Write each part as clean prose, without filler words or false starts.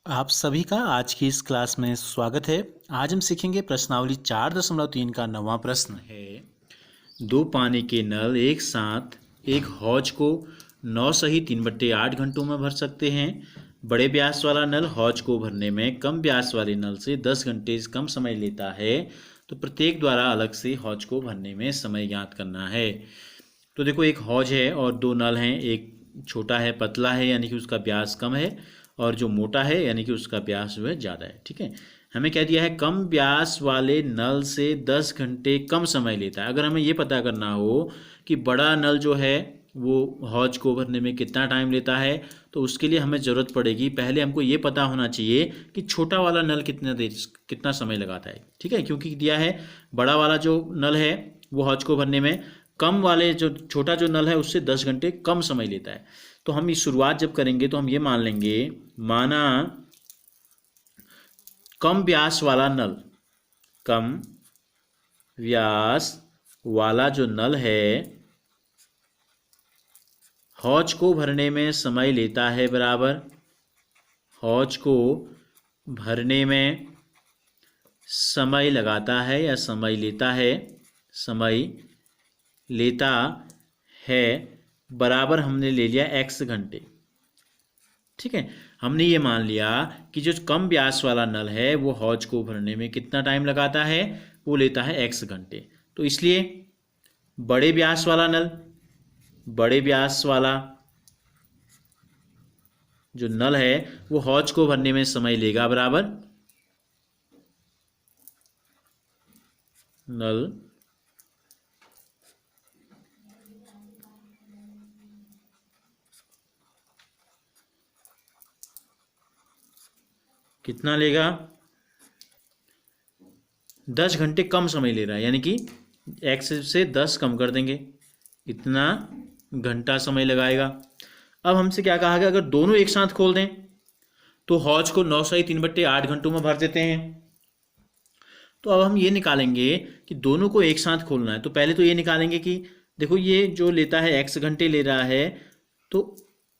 आप सभी का आज की इस क्लास में स्वागत है। आज हम सीखेंगे प्रश्नावली 4.3 का 9वां प्रश्न है। दो पानी के नल एक साथ एक हौज को 9 सही 3/8 घंटों में भर सकते हैं। बड़े व्यास वाला नल हौज को भरने में कम व्यास वाले नल से 10 घंटे से कम समय लेता है। तो प्रत्येक द्वारा अलग से हौज को भरने में समय ज्ञात करना है। तो देखो, एक हौज है और दो नल हैं। एक छोटा है, पतला है, यानी कि उसका व्यास कम है, और जो मोटा है यानी कि उसका व्यास जो है ज़्यादा है। ठीक है, हमें कह दिया है कम व्यास वाले नल से 10 घंटे कम समय लेता है। अगर हमें ये पता करना हो कि बड़ा नल जो है वो हौज को भरने में कितना टाइम लेता है, तो उसके लिए हमें ज़रूरत पड़ेगी, पहले हमको ये पता होना चाहिए कि छोटा वाला नल कितना समय लगाता है। ठीक है, क्योंकि दिया है बड़ा वाला जो नल है वो हौज को भरने में कम वाले जो छोटा जो नल है उससे 10 घंटे कम समय लेता है। तो हम इस शुरुआत जब करेंगे तो हम ये मान लेंगे, माना कम व्यास वाला नल, कम व्यास वाला जो नल है हौज को भरने में समय लेता है, बराबर हौज को भरने में समय लगाता है या समय लेता है, समय लेता है, बराबर हमने ले लिया x घंटे। ठीक है, हमने ये मान लिया कि जो कम व्यास वाला नल है वो हौज को भरने में कितना टाइम लगाता है, वो लेता है x घंटे। तो इसलिए बड़े व्यास वाला नल, बड़े व्यास वाला जो नल है वो हौज को भरने में समय लेगा, बराबर नल कितना लेगा, 10 घंटे कम समय ले रहा है, यानी कि x से 10 कम कर देंगे, इतना घंटा समय लगाएगा। अब हमसे क्या कहा गया, अगर दोनों एक साथ खोल दें तो हौज को 9 सही 3/8 घंटों में भर देते हैं। तो अब हम ये निकालेंगे कि दोनों को एक साथ खोलना है। तो पहले तो ये निकालेंगे कि देखो, ये जो लेता है x घंटे ले रहा है, तो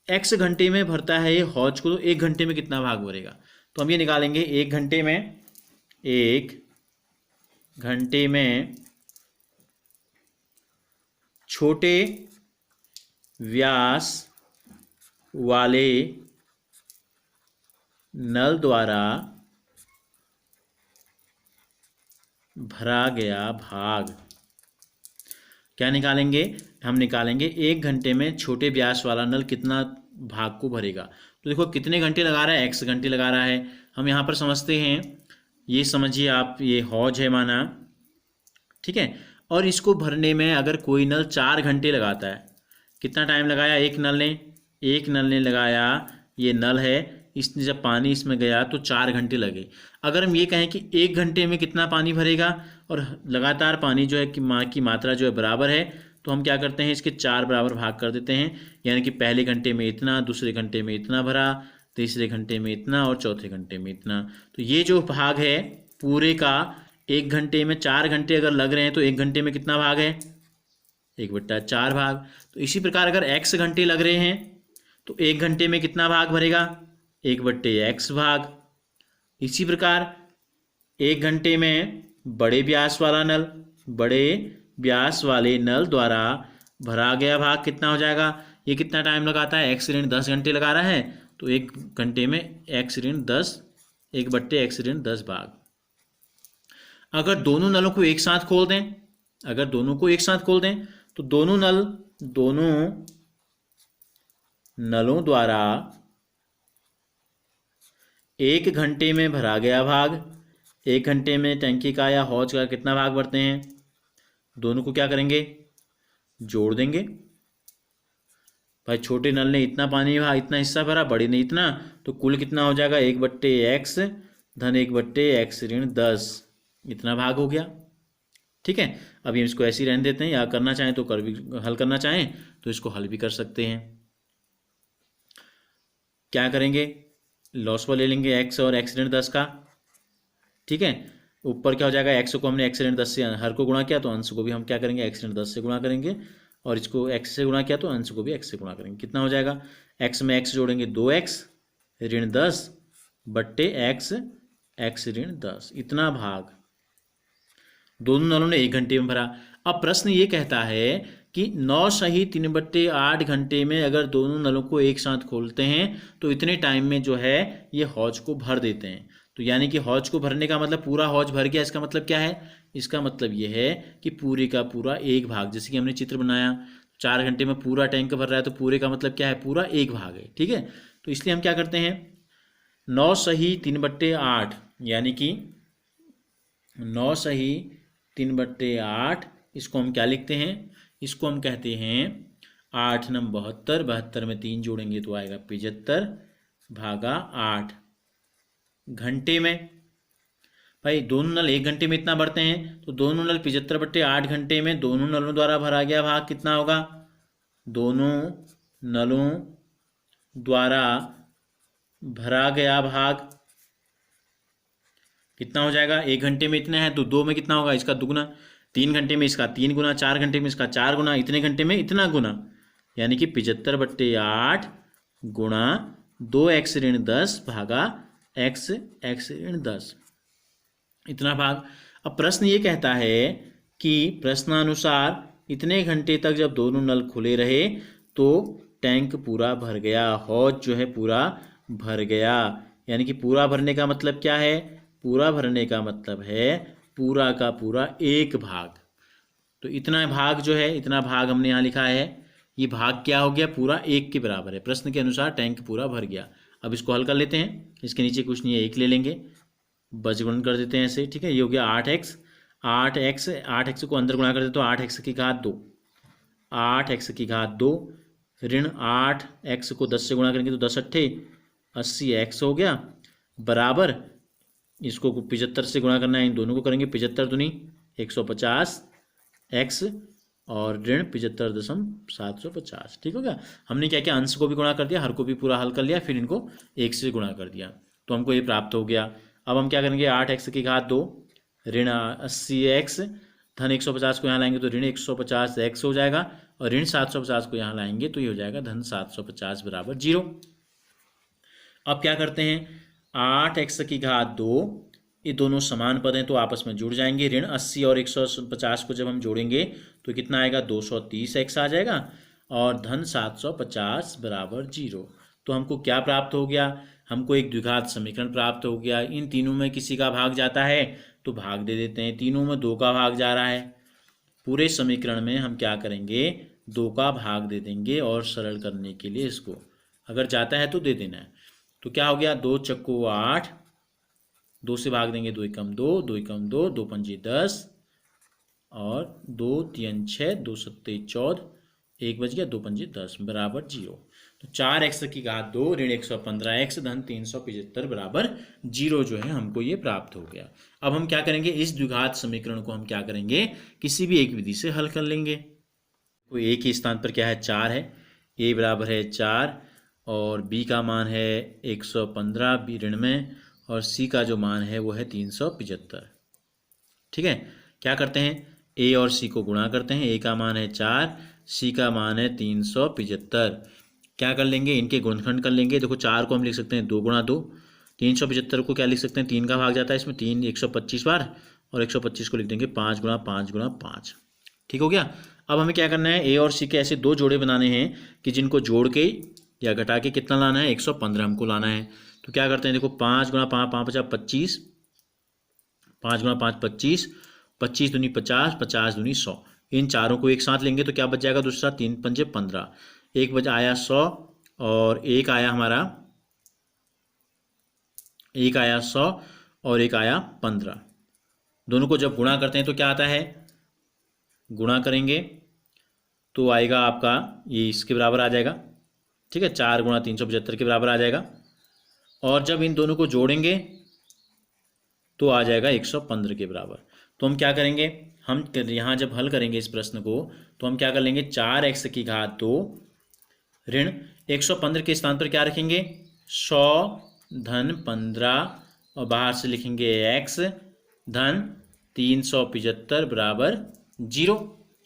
x घंटे में भरता है ये हौज को, तो 1 घंटे में कितना भाग भरेगा। तो हम ये निकालेंगे, 1 घंटे में, 1 घंटे में छोटे व्यास वाले नल द्वारा भरा गया भाग। क्या निकालेंगे, हम निकालेंगे 1 घंटे में छोटे व्यास वाला नल कितना भाग को भरेगा। तो देखो कितने घंटे लगा रहा है, x घंटे लगा रहा है। हम यहाँ पर समझते हैं, ये समझिए आप, ये हौज है माना, ठीक है, और इसको भरने में अगर कोई नल 4 घंटे लगाता है, कितना टाइम लगाया, एक नल ने लगाया, ये नल है, इसने जब पानी इसमें गया तो 4 घंटे लगे। अगर हम ये कहें कि 1 घंटे में कितना पानी भरेगा, और लगातार पानी जो है कि माँ की मात्रा जो है बराबर है, तो हम क्या करते हैं, इसके 4 बराबर भाग कर देते हैं। यानी कि पहले घंटे में इतना, दूसरे घंटे में इतना भरा, तीसरे घंटे में इतना, और चौथे घंटे में इतना। तो ये जो भाग है पूरे का, 1 घंटे में 4 घंटे अगर लग रहे हैं तो 1 घंटे में कितना भाग है, 1/4 भाग। तो इसी प्रकार अगर x घंटे लग रहे हैं तो 1 घंटे में कितना भाग भरेगा, 1/x भाग। इसी प्रकार 1 घंटे में बड़े व्यास वाला नल, बड़े व्यास वाले नल द्वारा भरा गया भाग कितना हो जाएगा, ये कितना टाइम लगाता है, x ऋण 10 घंटे लगा रहा है, तो 1 घंटे में x ऋण 10, 1/x ऋण 10 भाग। अगर दोनों नलों को एक साथ खोल दें, अगर दोनों को एक साथ खोल दें तो दोनों नलों द्वारा 1 घंटे में भरा गया भाग, 1 घंटे में टंकी का या हौज का कितना भाग भरते हैं, दोनों को क्या करेंगे, जोड़ देंगे। भाई छोटे नल ने इतना पानी भरा, इतना हिस्सा भरा, बड़े ने इतना, तो कुल कितना हो जाएगा, 1/x धन 1/x ऋण 10, इतना भाग हो गया। ठीक है, अभी हम इसको ऐसे ही रहने देते हैं, या करना चाहें तो हल करना चाहें तो इसको हल भी कर सकते हैं। क्या करेंगे, लॉस पर ले लेंगे x और x ऋण 10 का। ठीक है, ऊपर क्या हो जाएगा, x को हमने x ऋण 10 से हर को गुणा किया, तो अंश को भी हम क्या करेंगे, x ऋण 10 से गुणा करेंगे, और इसको x से गुणा किया तो अंश को भी x से गुणा करेंगे। कितना हो जाएगा, x में x जोड़ेंगे 2x ऋण 10 बट्टे एक्स, एक्स ऋण 10, इतना भाग दोनों नलों ने 1 घंटे में भरा। अब प्रश्न ये कहता है कि 9 सही 3/8 घंटे में अगर दोनों नलों को एक साथ खोलते हैं तो इतने टाइम में जो है ये हौज को भर देते हैं। तो यानी कि हौज को भरने का मतलब पूरा हौज भर गया, इसका मतलब क्या है? इसका मतलब ये है कि पूरे का पूरा एक भाग, जैसे कि हमने चित्र बनाया 4 घंटे में पूरा टैंक भर रहा है, तो पूरे का मतलब क्या है? पूरा एक भाग है। ठीक है, तो इसलिए हम क्या करते हैं, 9 सही 3/8 यानी कि 9 सही 3/8, इसको हम क्या लिखते हैं? इसको हम कहते हैं 8 नम 72, 72 में 3 जोड़ेंगे तो आएगा 75 भागा 8 घंटे में। भाई दोनों नल 1 घंटे में इतना भरते हैं, तो दोनों नल 75/8 घंटे में दोनों नलों द्वारा भरा गया भाग कितना होगा? दोनों नलों द्वारा भरा गया भाग कितना हो जाएगा? 1 घंटे में इतना है तो 2 में कितना होगा? इसका दुगुना। 3 घंटे में इसका 3 गुना, 4 घंटे में इसका 4 गुना, इतने घंटे में इतना गुना, यानी कि 75/8 गुणा 2x ऋण 10 भागा x, x ऋण 10, इतना भाग। अब प्रश्न ये कहता है कि प्रश्नानुसार इतने घंटे तक जब दोनों नल खुले रहे तो टैंक पूरा भर गया, हौज जो है पूरा भर गया। यानी कि पूरा भरने का मतलब क्या है? पूरा भरने का मतलब है पूरा का पूरा एक भाग। तो इतना भाग जो है, इतना भाग हमने यहाँ लिखा है, ये भाग क्या हो गया? पूरा एक के बराबर है। प्रश्न के अनुसार टैंक पूरा भर गया। अब इसको हल कर लेते हैं, इसके नीचे कुछ नहीं है, 1 ले लेंगे, बजगुणन कर देते हैं ऐसे। ठीक है, ये हो गया 8x, 8x को अंदर गुणा कर देते तो 8x की घात 2, 8x की घात 2 ऋण 8x को 10 से गुणा करेंगे तो 10 अट्ठे 80x हो गया, बराबर इसको 75 से गुणा करना है, इन दोनों को करेंगे 75 दूनी 150 x और ऋण 75.750। ठीक हो गया। हमने क्या किया, अंश को भी गुणा कर दिया, हर को भी पूरा हल कर लिया, फिर इनको 1 से गुणा कर दिया, तो हमको ये प्राप्त हो गया। अब हम क्या करेंगे, 8x की घात 2 ऋण 80x धन 150 को यहाँ लाएंगे तो ऋण 150x हो जाएगा, और ऋण 750 को यहाँ लाएंगे तो ये हो जाएगा धन 750 बराबर 0। अब क्या करते हैं, 8x की घात 2, ये दोनों समान पद हैं तो आपस में जुड़ जाएंगे। ऋण 80 और 150 को जब हम जोड़ेंगे तो कितना आएगा? 230x आ जाएगा, और धन 750 बराबर 0। तो हमको क्या प्राप्त हो गया? हमको एक द्विघात समीकरण प्राप्त हो गया। इन तीनों में किसी का भाग जाता है तो भाग दे देते हैं, तीनों में 2 का भाग जा रहा है, पूरे समीकरण में हम क्या करेंगे, 2 का भाग दे देंगे, और सरल करने के लिए इसको अगर जाता है तो दे देना है। तो क्या हो गया, 2 चक्को 8, 2 से भाग देंगे 2 एकम 2, 2 एकम 2, 2 पंजे 10, और 2 3 6, 2 सत्ते 14, 1 बच गया, 2 पंजे 10 बराबर 0। तो 4x की घात 2 ऋण 115x धन 375 बराबर 0 जो है हमको ये प्राप्त हो गया। अब हम क्या करेंगे, इस द्विघात समीकरण को हम क्या करेंगे, किसी भी एक विधि से हल कर लेंगे। तो a के स्थान पर क्या है, 4 है, a बराबर है 4, और b का मान है 115 b ऋण में, और c का जो मान है वो है 375। ठीक है, क्या करते हैं, a और c को गुणा करते हैं, a का मान है 4, c का मान है 375। क्या कर लेंगे, इनके गुणनखंड कर लेंगे। देखो 4 को हम लिख सकते हैं 2 गुणा 2, 375 को क्या लिख सकते हैं, 3 का भाग जाता है इसमें, 3 125 बार, और 125 को लिख देंगे 5 गुणा 5 गुणा 5। ठीक हो गया। अब हमें क्या करना है, a और c के ऐसे 2 जोड़े बनाने हैं कि जिनको जोड़ के या घटा के कितना लाना है, 115 हमको लाना है। तो क्या करते हैं, देखो 5 गुणा 5, 5 50 25, 5 गुणा 5 25, 25 दूनी 50, 50 दूनी 100, इन चारों को एक साथ लेंगे तो क्या बच जाएगा, दूसरा 3 पंजे 15, एक बच आया 100, और एक आया हमारा, एक आया 100 और एक आया 15। दोनों को जब गुणा करते हैं तो क्या आता है, गुणा करेंगे तो आएगा आपका ये इसके बराबर आ जाएगा। ठीक है, 4 गुणा 375 के बराबर आ जाएगा, और जब इन दोनों को जोड़ेंगे तो आ जाएगा 115 के बराबर। तो हम क्या करेंगे, हम यहाँ जब हल करेंगे इस प्रश्न को तो हम क्या कर लेंगे, 4x की घात 2 ऋण 115 के स्थान पर क्या रखेंगे, 100 धन 15, और बाहर से लिखेंगे x धन 375 बराबर 0।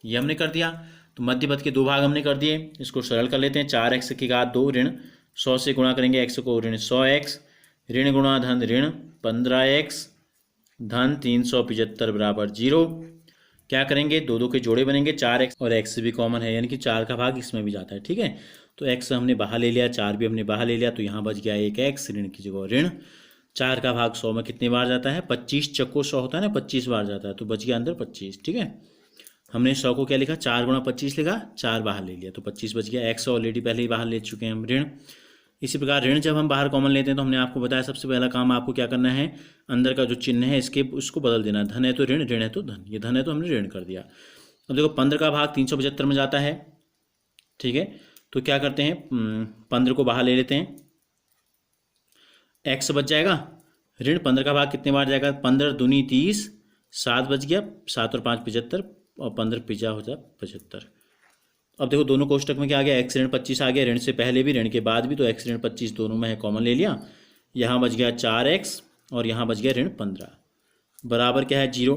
ये हमने कर दिया। तो मध्य पद के 2 भाग हमने कर दिए, इसको सरल कर लेते हैं। 4x की घात 2 ऋण 100 से गुणा करेंगे x को, ऋण 100x ऋण गुणा धन ऋण 15x धन 375 बराबर 0। क्या करेंगे, दो दो के जोड़े बनेंगे, 4x और x भी कॉमन है, यानी कि 4 का भाग इसमें भी जाता है। ठीक है, तो x हमने बाहर ले लिया, 4 भी हमने बाहर ले लिया, तो यहाँ बच गया एक x, ऋण की जगह ऋण। 4 का भाग 100 में कितनी बार जाता है, 25 चक्को 100 होता है ना, 25 बार जाता है, तो बच गया अंदर 25। ठीक है, हमने 100 को क्या लिखा, 4 गुणा 25 लिखा, 4 बाहर ले लिया, तो 25 बच गया। x ऑलरेडी पहले ही बाहर ले चुके हैं हम ऋण। इसी प्रकार ऋण जब हम बाहर कॉमन लेते हैं तो हमने आपको बताया सबसे पहला काम आपको क्या करना है, अंदर का जो चिन्ह है इसके उसको बदल देना, धन है तो ऋण, ऋण है तो धन, ये धन है तो हमने ऋण कर दिया। अब देखो 15 का भाग 375 में जाता है। ठीक है, तो क्या करते हैं, 15 को बाहर ले लेते हैं, x बच जाएगा, ऋण 15 का भाग कितने बार जाएगा, 15 दूनी 30, 7 बच गया, 7 और 5 75, और 15 पिजा हो जाए 75। अब देखो दोनों कोष्टक में क्या आ गया, x ऋण 25 आ गया, ऋण से पहले भी ऋण के बाद भी, तो x ऋण 25 दोनों में है, कॉमन ले लिया, यहाँ बच गया 4x और यहाँ बच गया ऋण 15 बराबर क्या है 0।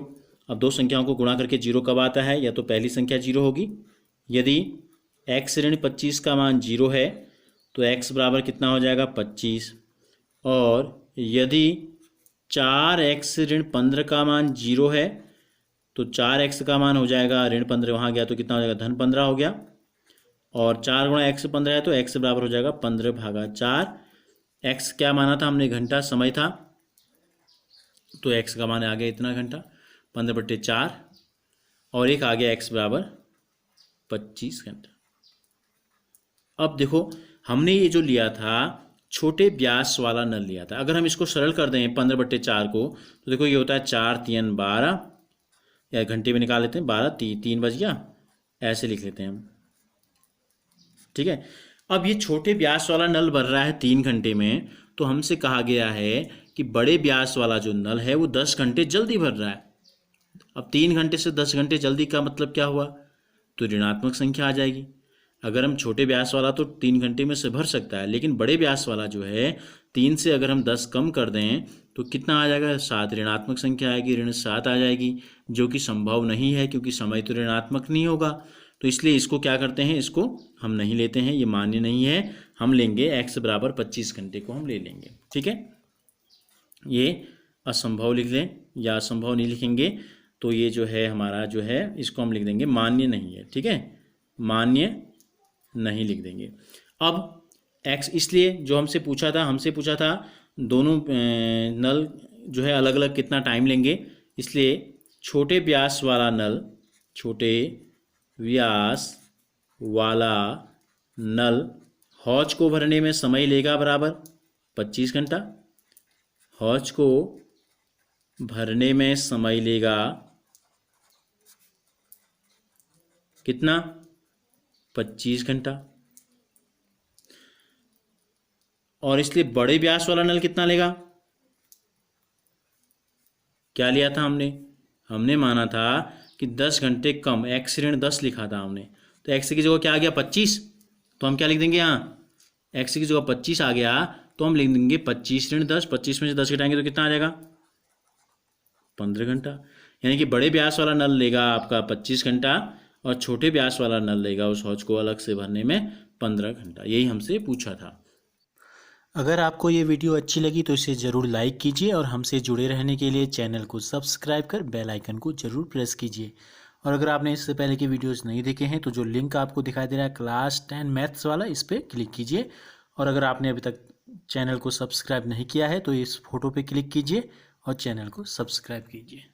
अब दो संख्याओं को गुणा करके 0 कब आता है, या तो पहली संख्या 0 होगी, यदि x ऋण 25 का मान 0 है तो x बराबर कितना हो जाएगा 25, और यदि 4x ऋण 15 का मान 0 है तो 4x का मान हो जाएगा ऋण 15, वहाँ गया तो कितना हो जाएगा धन 15 हो गया, और 4 गुणा x 15 है तो x बराबर हो जाएगा 15/4। x क्या माना था हमने, घंटा समय था, तो x का मान आ गया इतना घंटा, 15/4, और एक आ गया x बराबर 25 घंटा। अब देखो हमने ये जो लिया था छोटे व्यास वाला नल लिया था, अगर हम इसको सरल कर दें 15/4 को, तो देखो ये होता है 4 3 12, या घंटे में निकाल लेते हैं, 12 3 बज गया, ऐसे लिख लेते हैं हम। ठीक है, अब ये छोटे व्यास वाला नल भर रहा है 3 घंटे में, तो हमसे कहा गया है कि बड़े व्यास वाला जो नल है वो 10 घंटे जल्दी भर रहा है। अब 3 घंटे से 10 घंटे जल्दी का मतलब क्या हुआ, तो ऋणात्मक संख्या आ जाएगी। अगर हम छोटे व्यास वाला तो 3 घंटे में से भर सकता है, लेकिन बड़े व्यास वाला जो है 3 से अगर हम 10 कम कर दें तो कितना आ जाएगा, 7, ऋणात्मक संख्या आएगी, ऋण 7 आ जाएगी, जो कि संभव नहीं है क्योंकि समय तो ऋणात्मक नहीं होगा। तो इसलिए इसको क्या करते हैं, इसको हम नहीं लेते हैं, ये मान्य नहीं है, हम लेंगे x बराबर 25 घंटे को हम ले लेंगे। ठीक है, ये असंभव लिख लें, या असंभव नहीं लिखेंगे तो ये जो है हमारा जो है इसको हम लिख देंगे मान्य नहीं है। ठीक है, मान्य नहीं लिख देंगे। अब x इसलिए जो हमसे पूछा था दोनों नल जो है अलग अलग कितना टाइम लेंगे, इसलिए छोटे व्यास वाला नल हौज को भरने में समय लेगा बराबर 25 घंटा, हौज को भरने में समय लेगा कितना, 25 घंटा, और इसलिए बड़े व्यास वाला नल कितना लेगा, क्या लिया था हमने माना था कि 10 घंटे कम, x ऋण 10 लिखा था हमने, तो x की जगह क्या आ गया 25, तो हम क्या लिख देंगे, यहाँ x की जगह 25 आ गया तो हम लिख देंगे 25 ऋण 10, 25 में से 10 घटाएंगे तो कितना आ जाएगा 15 घंटा। यानी कि बड़े व्यास वाला नल लेगा आपका 25 घंटा और छोटे व्यास वाला नल लेगा उस हौज को अलग से भरने में 15 घंटा। यही हमसे पूछा था। अगर आपको ये वीडियो अच्छी लगी तो इसे ज़रूर लाइक कीजिए और हमसे जुड़े रहने के लिए चैनल को सब्सक्राइब कर बेल आइकन को ज़रूर प्रेस कीजिए। और अगर आपने इससे पहले के वीडियोस नहीं देखे हैं तो जो लिंक आपको दिखाई दे रहा है क्लास 10 मैथ्स वाला, इस पर क्लिक कीजिए। और अगर आपने अभी तक चैनल को सब्सक्राइब नहीं किया है तो इस फोटो पे क्लिक कीजिए और चैनल को सब्सक्राइब कीजिए।